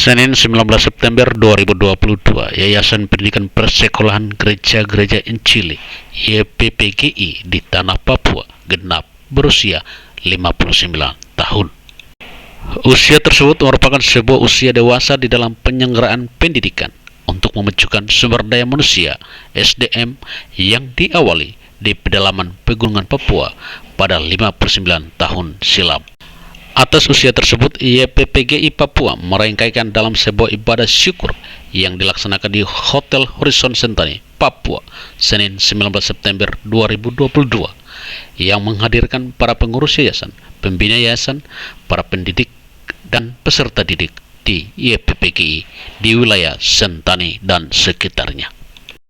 Senin 19 September 2022, Yayasan Pendidikan Persekolahan Gereja-Gereja Injili YPPGI di Tanah Papua genap berusia 59 tahun. Usia tersebut merupakan sebuah usia dewasa di dalam penyelenggaraan pendidikan untuk memajukan sumber daya manusia (SDM) yang diawali di pedalaman pegunungan Papua pada 59 tahun silam. Atas usia tersebut, YPPGI Papua merangkaikan dalam sebuah ibadah syukur yang dilaksanakan di Hotel Horizon Sentani, Papua, Senin 19 September 2022, yang menghadirkan para pengurus yayasan, pembina yayasan, para pendidik, dan peserta didik di YPPGI di wilayah Sentani dan sekitarnya.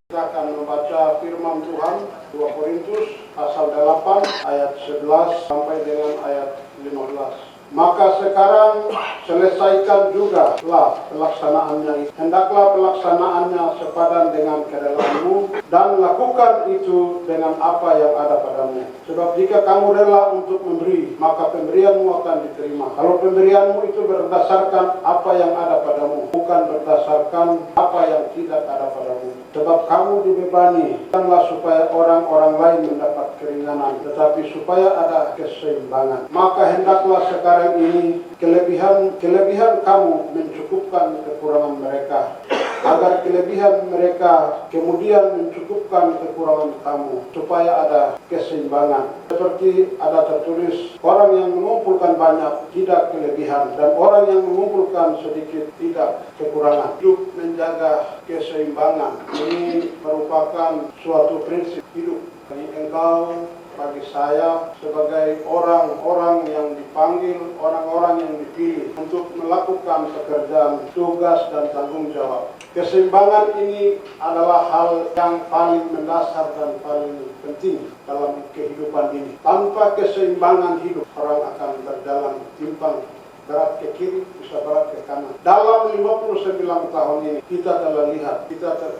Kita akan membaca firman Tuhan 2 Korintus pasal 8 ayat 11 sampai dengan ayat 15. Maka sekarang selesaikan juga lah pelaksanaannya. Hendaklah pelaksanaannya sepadan dengan kerelaan-Mu dan lakukan itu dengan apa yang ada padamu. Sebab jika kamu rela untuk memberi, maka pemberianmu akan diterima. Kalau pemberianmu itu berdasarkan apa yang ada padamu, bukan berdasarkan apa yang tidak ada padamu. Sebab kamu dibebani, bukanlah supaya orang-orang lain mendapat keringanan, tetapi supaya ada keseimbangan. Maka hendaklah sekarang ini kelebihan kamu mencukupkan kekurangan mereka, agar kelebihan mereka kemudian mencukupkan kekurangan kamu, supaya ada keseimbangan. Seperti ada tertulis, orang yang mengumpulkan banyak tidak kelebihan, dan orang yang mengumpulkan sedikit tidak kekurangan. Hidup menjaga keseimbangan. Ini merupakan suatu prinsip hidup bagi engkau, bagi saya, sebagai orang-orang yang dipanggil, orang-orang yang dipilih untuk melakukan pekerjaan, tugas, dan tanggung jawab. Keseimbangan ini adalah hal yang paling mendasar dan paling penting dalam kehidupan ini. Tanpa keseimbangan hidup, orang akan berjalan timpang, berat ke kiri, bisa berat ke kanan. Dalam 59 tahun ini, kita telah lihat,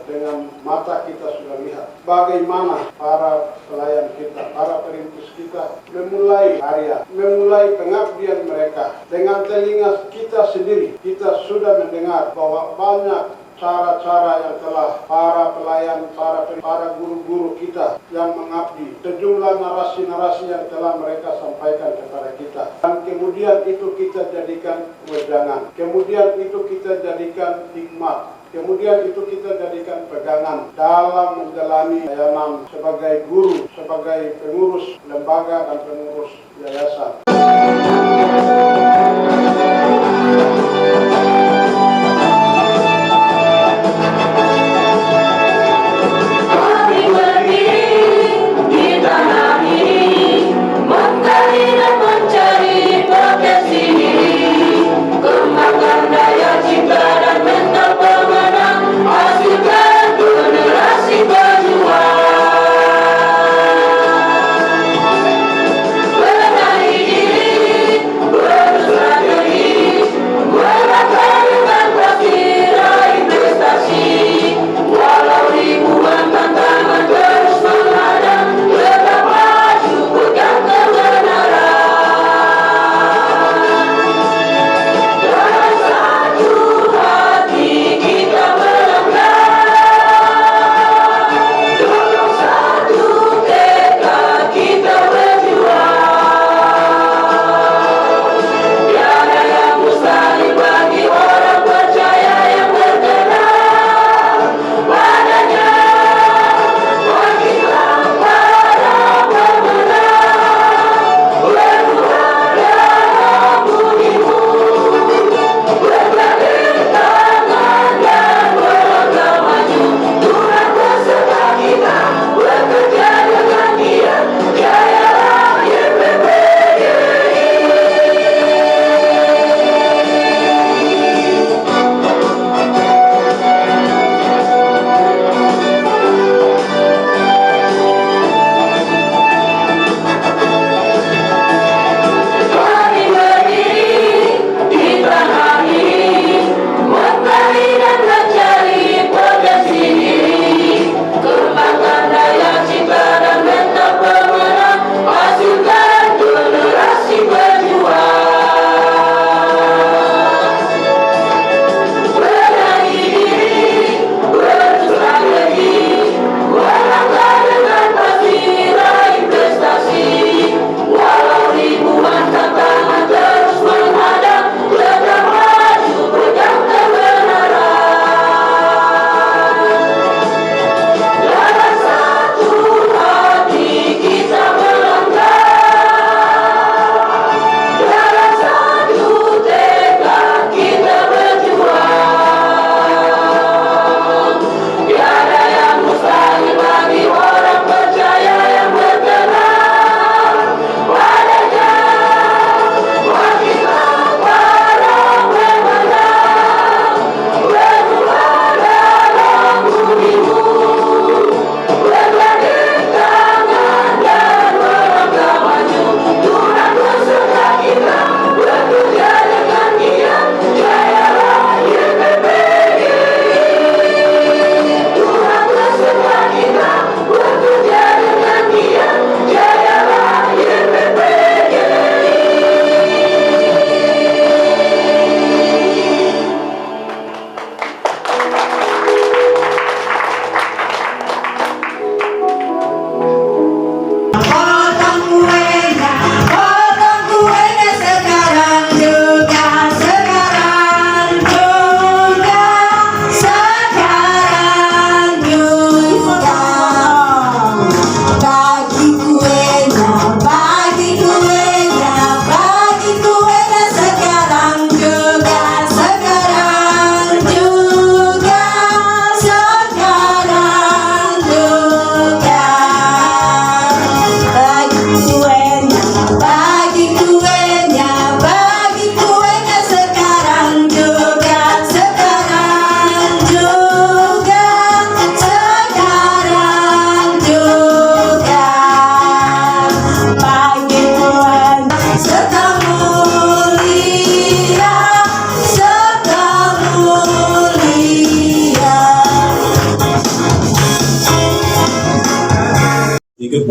dengan mata kita sudah lihat bagaimana para pelayan kita, para perintis kita memulai karya, memulai pengabdian mereka. Dengan telinga kita sendiri, kita sudah mendengar bahwa banyak cara-cara yang telah para pelayan, para guru-guru kita yang mengabdi, sejumlah narasi-narasi yang telah mereka sampaikan kepada kita, dan kemudian itu kita jadikan wejangan, kemudian itu kita jadikan hikmat, kemudian itu kita jadikan pegangan dalam menjalani layanan sebagai guru, sebagai pengurus lembaga dan pengurus yayasan. Benahi diri,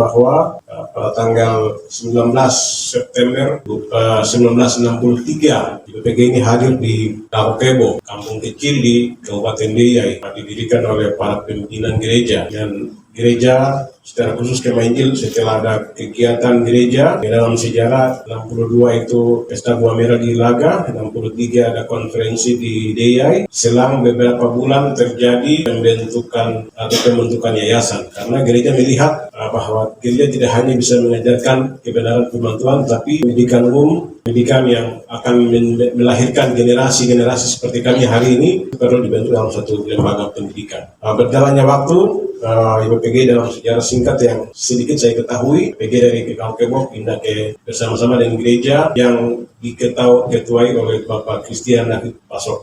bahwa pada tanggal 19 September 1963 IPPG ini hadir di Tarokebo, kampung kecil di Kabupaten Deiyai, didirikan oleh para pimpinan gereja. Dan gereja secara khusus Kemah Injil setelah ada kegiatan gereja di dalam sejarah 62 itu pesta buah merah di Ilaga, 63 ada konferensi di Deiyai. Selang beberapa bulan terjadi pembentukan yayasan karena gereja melihat bahwa gereja tidak hanya bisa mengajarkan kebenaran firman Tuhan, tapi pendidikan umum, pendidikan yang akan melahirkan generasi-generasi seperti kami hari ini perlu dibentuk dalam satu lembaga pendidikan. Berjalannya waktu, IPPG dalam sejarah singkat yang sedikit saya ketahui, IPPG dari Kaukebo pindah ke bersama-sama dengan gereja yang diketuai oleh Bapak Christian David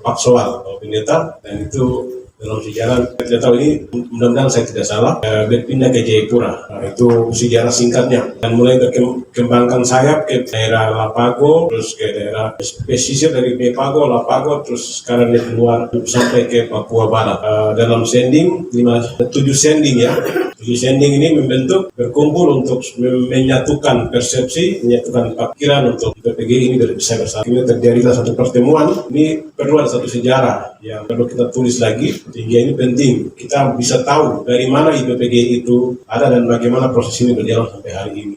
Paksoal, pendeta, dan itu dalam sejarah tidak tahu ini, mudah-mudahan saya tidak salah, berpindah ke Jayapura. Itu sejarah singkatnya, dan mulai berkembangkan sayap ke daerah Lapago, terus ke daerah pesisir dari Pago, Lapago, terus sekarang dia keluar sampai ke Papua Barat. Dalam sending 7 sending ya. 7 sending ini berkumpul untuk menyatukan persepsi, menyatukan pikiran untuk IPPG ini bisa bersama. Ini terjadilah satu pertemuan. Ini perlu ada satu sejarah yang perlu kita tulis lagi, sehingga ini penting. Kita bisa tahu dari mana IPPG itu ada dan bagaimana proses ini berjalan sampai hari ini.